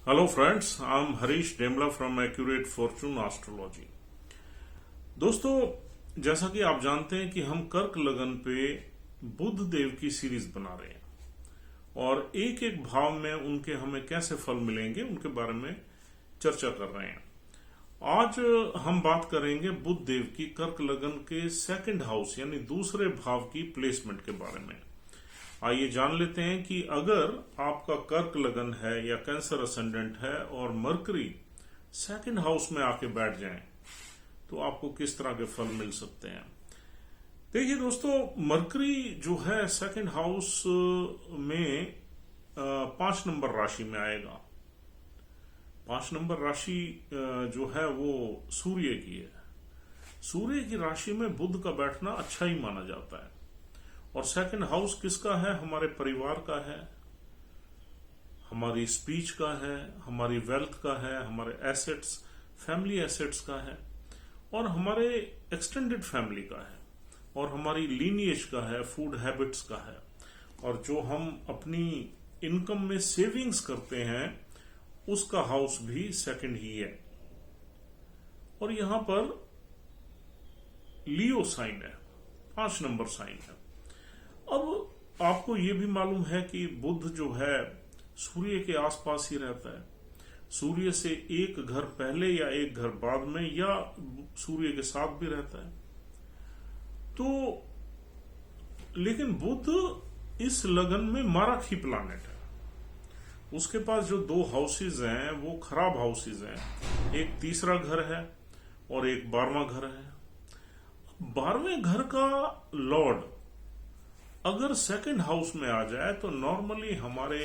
Hello friends, I'm Harish Demla from Accurate Fortune Astrology। दोस्तों, जैसा कि आप जानते हैं कि हम कर्क लगन पे बुध देव की सीरीज बना रहे हैं और एक एक भाव में उनके हमें कैसे फल मिलेंगे उनके बारे में चर्चा कर रहे हैं। आज हम बात करेंगे बुध देव की कर्क लगन के सेकंड हाउस यानी दूसरे भाव की प्लेसमेंट के बारे में। आइए जान लेते हैं कि अगर आपका कर्क लगन है या कैंसर असेंडेंट है और मरकरी सेकंड हाउस में आके बैठ जाएं तो आपको किस तरह के फल मिल सकते हैं। देखिए दोस्तों, मरकरी जो है सेकंड हाउस में 5 नंबर राशि में आएगा। 5 नंबर राशि जो है वो सूर्य की है। सूर्य की राशि में बुध का बैठना अच्छा ही माना जाता है। और सेकंड हाउस किसका है? हमारे परिवार का है, हमारी स्पीच का है, हमारी वेल्थ का है, हमारे एसेट्स, फैमिली एसेट्स का है और हमारे एक्सटेंडेड फैमिली का है और हमारी लीनिएज का है, फूड हैबिट्स का है और जो हम अपनी इनकम में सेविंग्स करते हैं उसका हाउस भी सेकंड ही है। और यहां पर लियो साइन है, 5 नंबर साइन है। अब आपको यह भी मालूम है कि बुध जो है सूर्य के आसपास ही रहता है, सूर्य से एक घर पहले या एक घर बाद में या सूर्य के साथ भी रहता है। तो लेकिन बुध इस लगन में माराखी प्लैनेट है। उसके पास जो 2 हाउसेज हैं वो खराब हाउसेज हैं। एक तीसरा घर है और एक 12वां घर है। 12वें घर का लॉर्ड अगर सेकंड हाउस में आ जाए तो नॉर्मली हमारे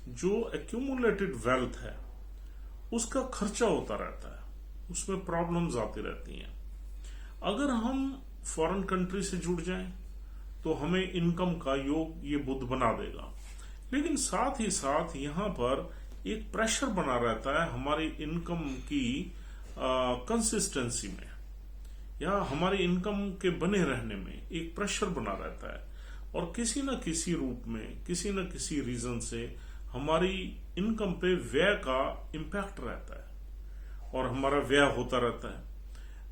जो एक्यूमुलेटेड वेल्थ है उसका खर्चा होता रहता है, उसमें प्रॉब्लम्स आती रहती हैं। अगर हम फॉरेन कंट्री से जुड़ जाएं तो हमें इनकम का योग ये बुध बना देगा। लेकिन साथ ही साथ यहां पर एक प्रेशर बना रहता है हमारी इनकम की कंसिस्टेंसी में या हमारी इनकम के बने रहने में एक प्रेशर बना रहता है और किसी न किसी रूप में, किसी न किसी रीजन से हमारी इनकम पे व्यय का इम्पैक्ट रहता है और हमारा व्यय होता रहता है।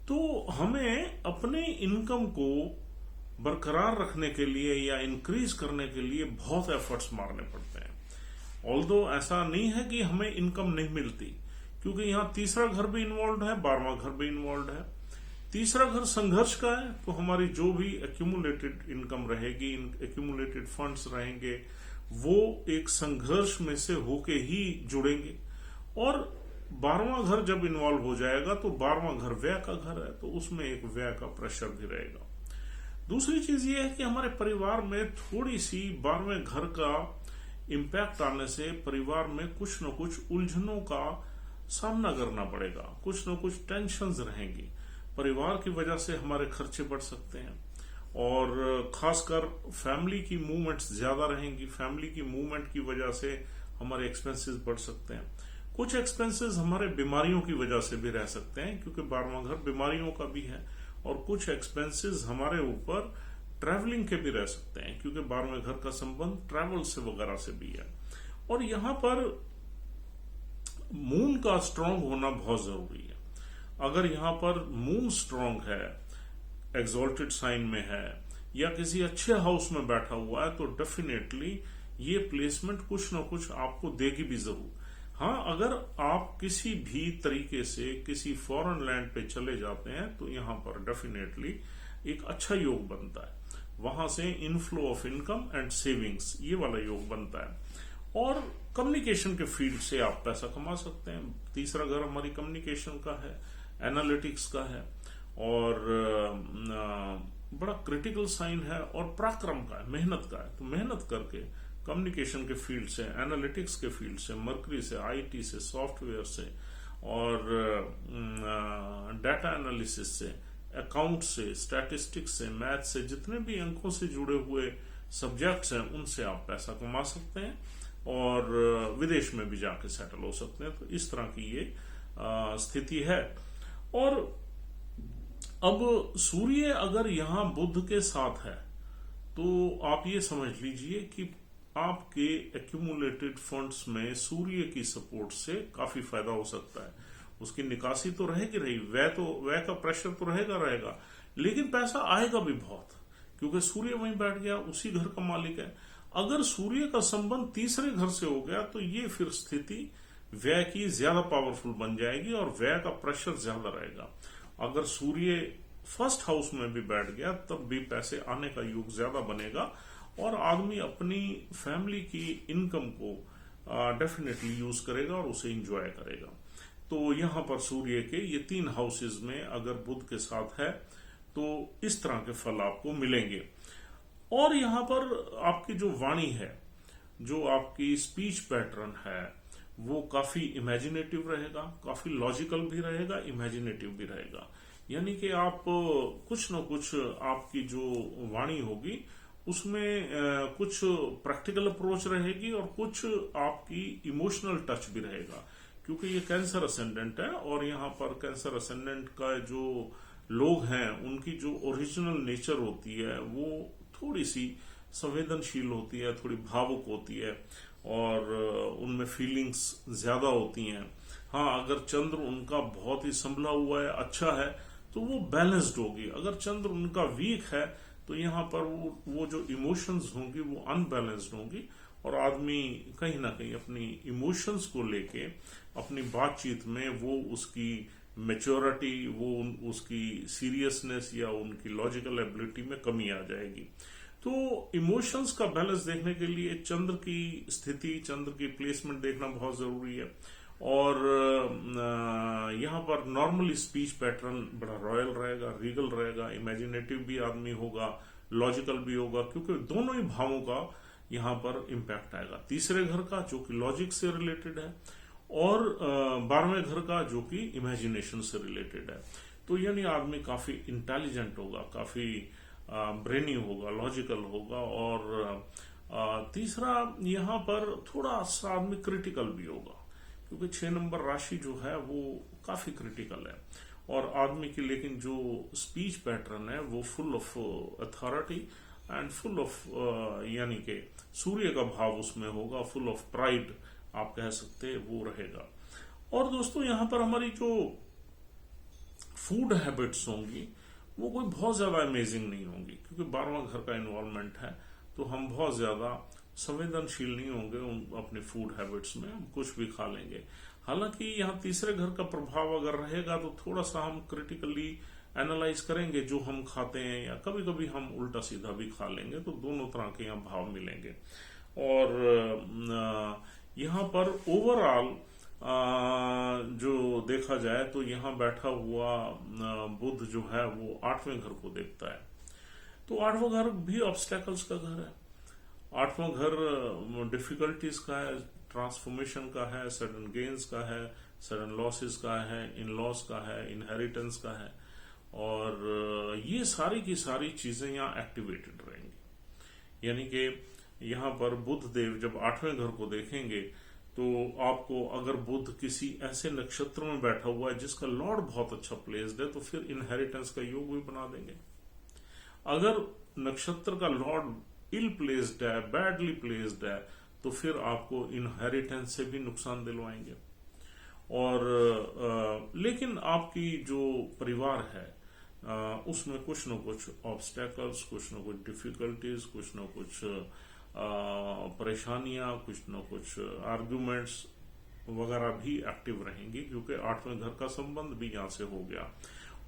तो हमें अपने इनकम को बरकरार रखने के लिए या इंक्रीज करने के लिए बहुत एफर्ट्स मारने पड़ते हैं। ऑल्दो ऐसा नहीं है कि हमें इनकम नहीं मिलती, क्योंकि यहाँ तीसरा घर भी इन्वॉल्व है, 12वां घर भी इन्वॉल्व है। तीसरा घर संघर्ष का है, तो हमारी जो भी एक्यूमुलेटेड इनकम रहेगी, एक्यूमुलेटेड फंड्स रहेंगे, वो एक संघर्ष में से होके ही जुड़ेंगे। और 12वां घर जब इन्वॉल्व हो जाएगा तो 12वां घर व्यय का घर है, तो उसमें एक व्यय का प्रेशर भी रहेगा। दूसरी चीज ये है कि हमारे परिवार में थोड़ी सी 12वें घर का इम्पैक्ट आने से परिवार में कुछ न कुछ उलझनों का सामना करना पड़ेगा, कुछ न कुछ टेंशंस रहेंगी। परिवार की वजह से हमारे खर्चे बढ़ सकते हैं और खासकर फैमिली की मूवमेंट्स ज्यादा रहेंगी। फैमिली की मूवमेंट की वजह से हमारे एक्सपेंसेस बढ़ सकते हैं। कुछ एक्सपेंसेस हमारे बीमारियों की वजह से भी रह सकते हैं, क्योंकि 12वां घर बीमारियों का भी है। और कुछ एक्सपेंसेस हमारे ऊपर ट्रैवलिंग के भी रह सकते हैं, क्योंकि 12वें घर का संबंध ट्रैवल से वगैरह से भी है। और यहां पर मून का स्ट्रांग होना बहुत जरूरी है। अगर यहां पर मून स्ट्रांग है, एक्सॉल्टेड साइन में है या किसी अच्छे हाउस में बैठा हुआ है, तो डेफिनेटली ये प्लेसमेंट कुछ ना कुछ आपको देगी भी जरूर। हाँ, अगर आप किसी भी तरीके से किसी फॉरेन लैंड पे चले जाते हैं तो यहां पर डेफिनेटली एक अच्छा योग बनता है। वहां से inflow of income and savings, ये वाला योग बनता है। और कम्युनिकेशन के फील्ड से आप पैसा कमा सकते हैं। तीसरा घर हमारी कम्युनिकेशन का है, एनालिटिक्स का है और बड़ा क्रिटिकल साइन है और पराक्रम का है, मेहनत का है। तो मेहनत करके कम्युनिकेशन के फील्ड से, एनालिटिक्स के फील्ड से, मरकरी से, आईटी से, सॉफ्टवेयर से और डाटा एनालिसिस से, अकाउंट से, स्टैटिस्टिक्स से, मैथ से, जितने भी अंकों से जुड़े हुए सब्जेक्ट्स हैं उनसे आप पैसा कमा सकते हैं और विदेश में भी जाके सेटल हो सकते हैं। तो इस तरह की ये स्थिति है। और अब सूर्य अगर यहां बुध के साथ है तो आप ये समझ लीजिए कि आपके एक्यूमुलेटेड फंड्स में सूर्य की सपोर्ट से काफी फायदा हो सकता है। उसकी निकासी तो रहेगी रही, व्यय का प्रेशर तो रहेगा, लेकिन पैसा आएगा भी बहुत, क्योंकि सूर्य वहीं बैठ गया, उसी घर का मालिक है। अगर सूर्य का संबंध तीसरे घर से हो गया तो ये फिर स्थिति व्यय की ज्यादा पावरफुल बन जाएगी और व्यय का प्रेशर ज्यादा रहेगा। अगर सूर्य फर्स्ट हाउस में भी बैठ गया तब भी पैसे आने का योग ज्यादा बनेगा और आदमी अपनी फैमिली की इनकम को डेफिनेटली यूज करेगा और उसे एंजॉय करेगा। तो यहां पर सूर्य के ये 3 हाउसेज में अगर बुध के साथ है तो इस तरह के फल आपको मिलेंगे। और यहां पर आपकी जो वाणी है, जो आपकी स्पीच पैटर्न है, वो काफी इमेजिनेटिव रहेगा, काफी लॉजिकल भी रहेगा, इमेजिनेटिव भी रहेगा। यानी कि आप कुछ न कुछ आपकी जो वाणी होगी उसमें कुछ प्रैक्टिकल अप्रोच रहेगी और कुछ आपकी इमोशनल टच भी रहेगा, क्योंकि ये कैंसर असेंडेंट है और यहाँ पर कैंसर असेंडेंट का जो लोग हैं उनकी जो ओरिजिनल नेचर होती है वो थोड़ी सी संवेदनशील होती है, थोड़ी भावुक होती है और उनमें फीलिंग्स ज्यादा होती हैं। हाँ, अगर चंद्र उनका बहुत ही संभला हुआ है, अच्छा है, तो वो बैलेंस्ड होगी। अगर चंद्र उनका वीक है तो यहाँ पर वो जो इमोशंस होंगी वो अनबैलेंस्ड होंगी और आदमी कहीं ना कहीं अपनी इमोशंस को लेके अपनी बातचीत में वो उसकी मैच्योरिटी, वो उसकी सीरियसनेस या उनकी लॉजिकल एबिलिटी में कमी आ जाएगी। तो इमोशंस का बैलेंस देखने के लिए चंद्र की स्थिति, चंद्र की प्लेसमेंट देखना बहुत जरूरी है। और यहाँ पर नॉर्मली स्पीच पैटर्न बड़ा रॉयल रहेगा, रीगल रहेगा, इमेजिनेटिव भी आदमी होगा, लॉजिकल भी होगा, क्योंकि दोनों ही भावों का यहाँ पर इम्पैक्ट आएगा। तीसरे घर का जो कि लॉजिक से रिलेटेड है और 12वें घर का जो कि इमेजिनेशन से रिलेटेड है। तो यानी आदमी काफी इंटेलिजेंट होगा, काफी ब्रेनी होगा, लॉजिकल होगा। और तीसरा यहाँ पर थोड़ा सा आदमी क्रिटिकल भी होगा, क्योंकि 6 नंबर राशि जो है वो काफी क्रिटिकल है और आदमी की लेकिन जो स्पीच पैटर्न है वो full of authority and full of यानी कि सूर्य का भाव उसमें होगा, फुल ऑफ प्राइड आप कह सकते हैं, वो रहेगा। और दोस्तों यहाँ पर हमारी जो फूड हैबिट्स होंगी वो कोई बहुत ज्यादा अमेजिंग नहीं होंगी, क्योंकि 12वां घर का इन्वॉल्वमेंट है तो हम बहुत ज्यादा संवेदनशील नहीं होंगे अपने फूड हैबिट्स में, हम कुछ भी खा लेंगे। हालांकि यहाँ तीसरे घर का प्रभाव अगर रहेगा तो थोड़ा सा हम क्रिटिकली एनालाइज करेंगे जो हम खाते हैं, या कभी कभी हम उल्टा सीधा भी खा लेंगे, तो दोनों तरह के यहाँ भाव मिलेंगे। और यहाँ पर ओवरऑल जो देखा जाए तो यहाँ बैठा हुआ बुध जो है वो 8वें घर को देखता है। तो 8वां घर भी ऑब्स्टेकल्स का घर है। 8वां घर डिफिकल्टीज का है, ट्रांसफॉर्मेशन का है, सडन गेन्स का है, सडन लॉसेस का है, इन लॉस का है, इनहेरिटेंस का है। और ये सारी की सारी चीजें यहाँ एक्टिवेटेड रहेंगी। यानी कि यहाँ पर बुध देव जब 8वें घर को देखेंगे तो आपको अगर बुध किसी ऐसे नक्षत्र में बैठा हुआ है जिसका लॉर्ड बहुत अच्छा प्लेस्ड है तो फिर इनहेरिटेंस का योग भी बना देंगे। अगर नक्षत्र का लॉर्ड इल प्लेस्ड है, बैडली प्लेस्ड है, तो फिर आपको इनहेरिटेंस से भी नुकसान दिलवाएंगे। और लेकिन आपकी जो परिवार है उसमें कुछ न कुछ ऑब्स्टेकल्स, कुछ न कुछ डिफिकल्टीज, कुछ न कुछ परेशानियां, कुछ न कुछ आर्ग्यूमेंट्स वगैरह भी एक्टिव रहेंगी, क्योंकि 8वें घर का संबंध भी यहां से हो गया।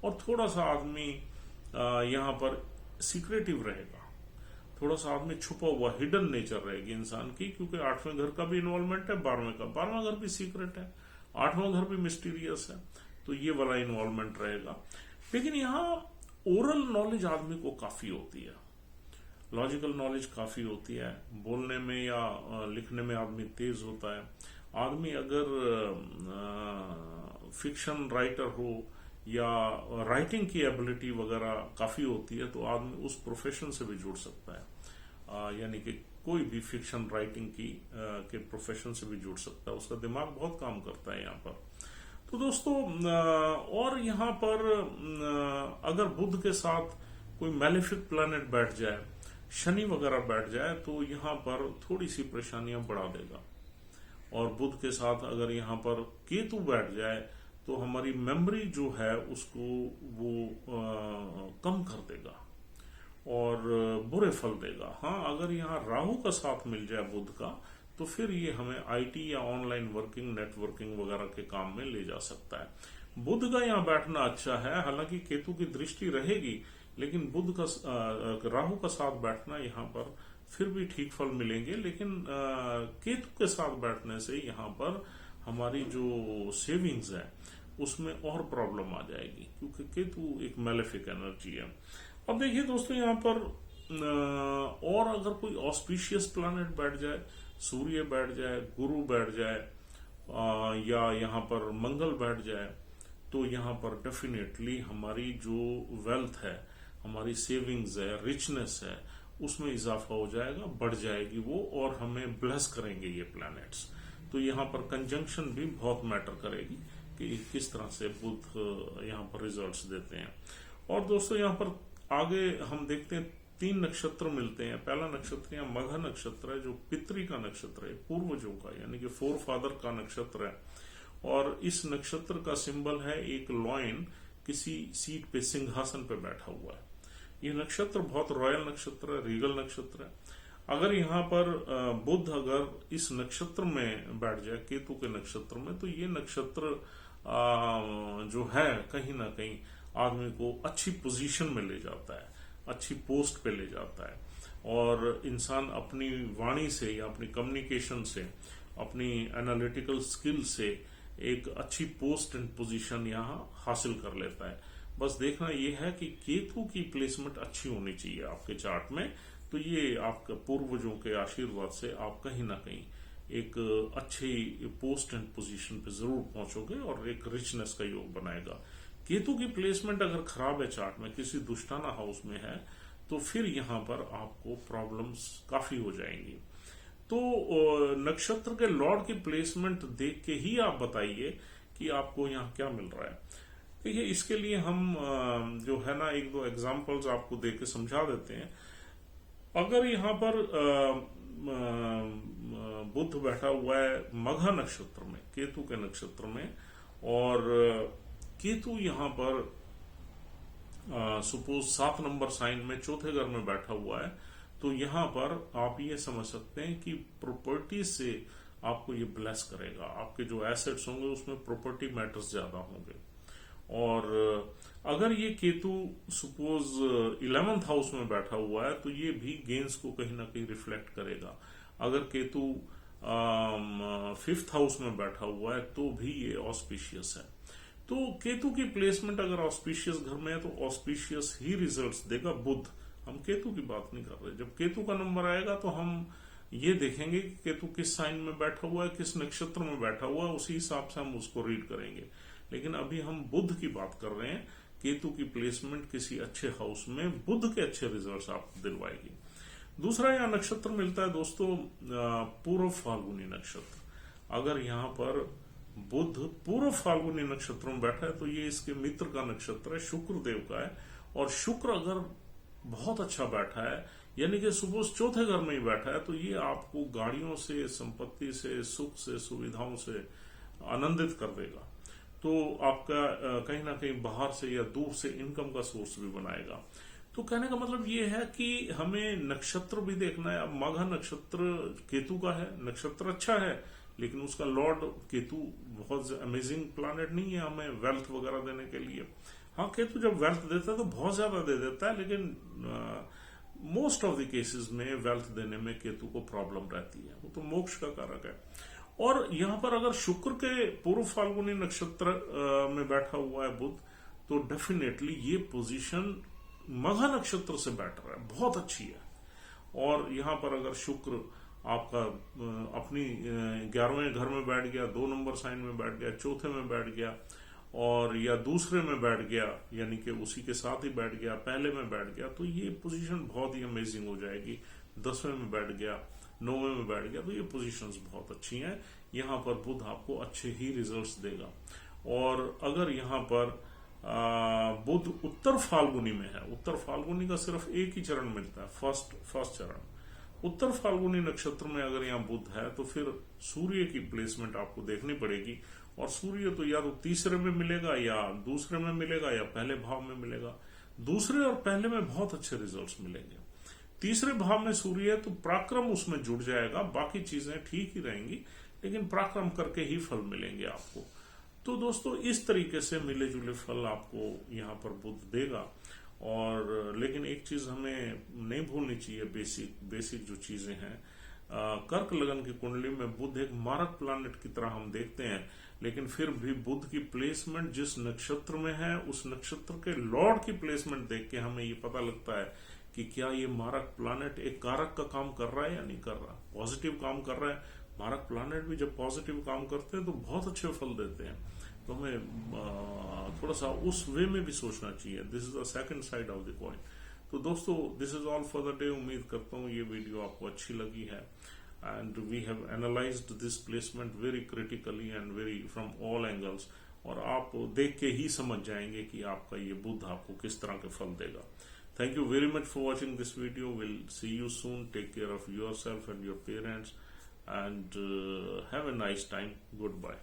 और थोड़ा सा आदमी यहाँ पर सीक्रेटिव रहेगा, थोड़ा सा आदमी छुपा हुआ, हिडन नेचर रहेगी इंसान की, क्योंकि 8वें घर का भी इन्वॉल्वमेंट है, 12वां घर भी सीक्रेट है, 8वां घर भी मिस्टीरियस है, तो ये वाला इन्वॉल्वमेंट रहेगा। लेकिन यहाँ ओरल नॉलेज आदमी को काफी होती है, लॉजिकल नॉलेज काफी होती है, बोलने में या लिखने में आदमी तेज होता है। आदमी अगर फिक्शन राइटर हो या राइटिंग की एबिलिटी वगैरह काफी होती है तो आदमी उस प्रोफेशन से भी जुड़ सकता है। यानी कि कोई भी फिक्शन राइटिंग की के प्रोफेशन से भी जुड़ सकता है, उसका दिमाग बहुत काम करता है यहाँ पर। तो दोस्तों और यहाँ पर अगर बुध के साथ कोई मैलेफिक प्लैनेट बैठ जाए शनि वगैरह बैठ जाए तो यहाँ पर थोड़ी सी परेशानियां बढ़ा देगा। और बुध के साथ अगर यहाँ पर केतु बैठ जाए तो हमारी मेमोरी जो है उसको वो कम कर देगा और बुरे फल देगा। हाँ, अगर यहाँ राहु का साथ मिल जाए बुध का तो फिर ये हमें आईटी या ऑनलाइन वर्किंग, नेटवर्किंग वगैरह के काम में ले जा सकता है। बुध का यहाँ बैठना अच्छा है, हालांकि केतु की दृष्टि रहेगी, लेकिन बुध का राहु का साथ बैठना यहाँ पर फिर भी ठीक फल मिलेंगे। लेकिन केतु के साथ बैठने से यहाँ पर हमारी जो सेविंग्स है उसमें और प्रॉब्लम आ जाएगी, क्योंकि केतु एक मैलेफिक एनर्जी है। अब देखिए दोस्तों, यहाँ पर और अगर कोई ऑस्पिशियस प्लैनेट बैठ जाए, सूर्य बैठ जाए, गुरु बैठ जाए या यहाँ पर मंगल बैठ जाए, तो यहाँ पर डेफिनेटली हमारी जो वेल्थ है, हमारी सेविंग्स है, रिचनेस है, उसमें इजाफा हो जाएगा, बढ़ जाएगी वो, और हमें ब्लेस करेंगे ये प्लैनेट्स। तो यहाँ पर कंजंक्शन भी बहुत मैटर करेगी कि किस तरह से बुध यहाँ पर रिजल्ट्स देते हैं। और दोस्तों, यहाँ पर आगे हम देखते हैं 3 नक्षत्र मिलते हैं। पहला नक्षत्र यहाँ मघा नक्षत्र है, जो पितरी का नक्षत्र है, पूर्वजों का, यानी कि फोर फादर का नक्षत्र है। और इस नक्षत्र का सिंबल है एक लॉयन किसी सीट पे, सिंहासन पे बैठा हुआ है। ये नक्षत्र बहुत रॉयल नक्षत्र है, रीगल नक्षत्र है। अगर यहाँ पर बुध अगर इस नक्षत्र में बैठ जाए, केतु के नक्षत्र में, तो ये नक्षत्र जो है कहीं ना कहीं आदमी को अच्छी पोजीशन में ले जाता है, अच्छी पोस्ट पे ले जाता है, और इंसान अपनी वाणी से या अपनी कम्युनिकेशन से, अपनी एनालिटिकल स्किल से एक अच्छी पोस्ट एंड पोजीशन यहाँ हासिल कर लेता है। बस देखना यह है कि केतु की प्लेसमेंट अच्छी होनी चाहिए आपके चार्ट में, तो ये आपके पूर्वजों के आशीर्वाद से आप कहीं ना कहीं एक अच्छी पोस्ट एंड पोजीशन पे जरूर पहुंचोगे और एक रिचनेस का योग बनाएगा। केतु की प्लेसमेंट अगर खराब है चार्ट में, किसी दुष्टाना हाउस में है, तो फिर यहाँ पर आपको प्रॉब्लम्स काफी हो जाएंगी। तो नक्षत्र के लॉर्ड की प्लेसमेंट देख के ही आप बताइए कि आपको यहाँ क्या मिल रहा है। देखिए, इसके लिए हम जो है ना 1-2 एग्जाम्पल्स आपको दे के समझा देते हैं। अगर यहाँ पर बुध बैठा हुआ है मघा नक्षत्र में, केतु के नक्षत्र में, और केतु यहाँ पर सपोज 7 नंबर साइन में चौथे घर में बैठा हुआ है, तो यहाँ पर आप ये समझ सकते हैं कि प्रॉपर्टी से आपको ये ब्लेस करेगा। आपके जो एसेट्स होंगे उसमें प्रॉपर्टी मैटर्स ज्यादा होंगे। और अगर ये केतु सपोज 11th हाउस में बैठा हुआ है, तो ये भी गेन्स को कहीं ना कहीं रिफ्लेक्ट करेगा। अगर केतु 5th हाउस में बैठा हुआ है तो भी ये ऑस्पिशियस है। तो केतु की प्लेसमेंट अगर ऑस्पिशियस घर में है तो ऑस्पिशियस ही रिजल्ट्स देगा बुध। हम केतु की बात नहीं कर रहे। जब केतु का नंबर आएगा तो हम ये देखेंगे कि केतु किस साइन में बैठा हुआ है, किस नक्षत्र में बैठा हुआ है, उसी हिसाब से हम उसको रीड करेंगे। लेकिन अभी हम बुध की बात कर रहे हैं। केतु की प्लेसमेंट किसी अच्छे हाउस में बुध के अच्छे रिजल्ट्स आपको दिलवाएगी। दूसरा यहाँ नक्षत्र मिलता है दोस्तों पूर्व फाल्गुनी नक्षत्र। अगर यहाँ पर बुध पूर्व फाल्गुनी नक्षत्र में बैठा है तो ये इसके मित्र का नक्षत्र है, शुक्र देव का है। और शुक्र अगर बहुत अच्छा बैठा है, यानी कि सपोज चौथे घर में ही बैठा है, तो ये आपको गाड़ियों से, संपत्ति से, सुख से, सुविधाओं से आनंदित कर देगा। तो आपका कहीं ना कहीं बाहर से या दूर से इनकम का सोर्स भी बनाएगा। तो कहने का मतलब ये है कि हमें नक्षत्र भी देखना है। अब माघा नक्षत्र केतु का है, नक्षत्र अच्छा है, लेकिन उसका लॉर्ड केतु बहुत अमेजिंग प्लैनेट नहीं है हमें वेल्थ वगैरह देने के लिए। हाँ, केतु जब वेल्थ देता है तो बहुत ज्यादा दे देता है, लेकिन मोस्ट ऑफ द केसेस में वेल्थ देने में केतु को प्रॉब्लम रहती है। वो तो मोक्ष का कारक है। और यहाँ पर अगर शुक्र के पूर्व फाल्गुनी नक्षत्र में बैठा हुआ है बुध, तो डेफिनेटली ये पोजीशन मघा नक्षत्र से बेटर है, बहुत अच्छी है। और यहाँ पर अगर शुक्र आपका अपनी 11वें घर में बैठ गया, 2 नंबर साइन में बैठ गया, चौथे में बैठ गया, और या दूसरे में बैठ गया, यानी कि उसी के साथ ही बैठ गया, पहले में बैठ गया, तो ये पोजीशन बहुत ही अमेजिंग हो जाएगी। 10वें में बैठ गया, 9वें में बैठ गया, तो ये पोजीशंस बहुत अच्छी हैं। यहाँ पर बुध आपको अच्छे ही रिजल्ट्स देगा। और अगर यहाँ पर बुध उत्तर फाल्गुनी में है। उत्तर फाल्गुनी का सिर्फ एक ही चरण मिलता है, फर्स्ट चरण। उत्तर फाल्गुनी नक्षत्र में अगर यहाँ बुध है तो फिर सूर्य की प्लेसमेंट आपको देखनी पड़ेगी, और सूर्य तो या तो तीसरे में मिलेगा या दूसरे में मिलेगा या पहले भाव में मिलेगा। दूसरे और पहले में बहुत अच्छे रिजल्ट्स मिलेंगे। तीसरे भाव में सूर्य है तो पराक्रम उसमें जुड़ जाएगा, बाकी चीजें ठीक ही रहेंगी, लेकिन पराक्रम करके ही फल मिलेंगे आपको। तो दोस्तों इस तरीके से मिले जुले फल आपको यहाँ पर बुध देगा। और लेकिन एक चीज हमें नहीं भूलनी चाहिए, बेसिक जो चीजें हैं। कर्क लगन की कुंडली में बुध एक मारक प्लैनेट की तरह हम देखते हैं, लेकिन फिर भी बुध की प्लेसमेंट जिस नक्षत्र में है उस नक्षत्र के लॉर्ड की प्लेसमेंट देख के हमें ये पता लगता है कि क्या ये मारक प्लैनेट एक कारक का काम कर रहा है या नहीं कर रहा, पॉजिटिव काम कर रहा है। मारक प्लैनेट भी जब पॉजिटिव काम करते हैं तो बहुत अच्छे फल देते हैं। तो हमें थोड़ा सा उस वे में भी सोचना चाहिए। This is the second side of the coin. तो दोस्तों this is all for the day. उम्मीद करता हूँ ये वीडियो आपको अच्छी लगी है, and we have analysed this placement very critically and very from all angles, और आप देख के ही समझ जाएंगे कि आपका ये बुध आपको किस तरह के फल देगा। Thank you very much for watching this video. We'll see you soon. Take care of yourself and your parents, and have a nice time. Goodbye.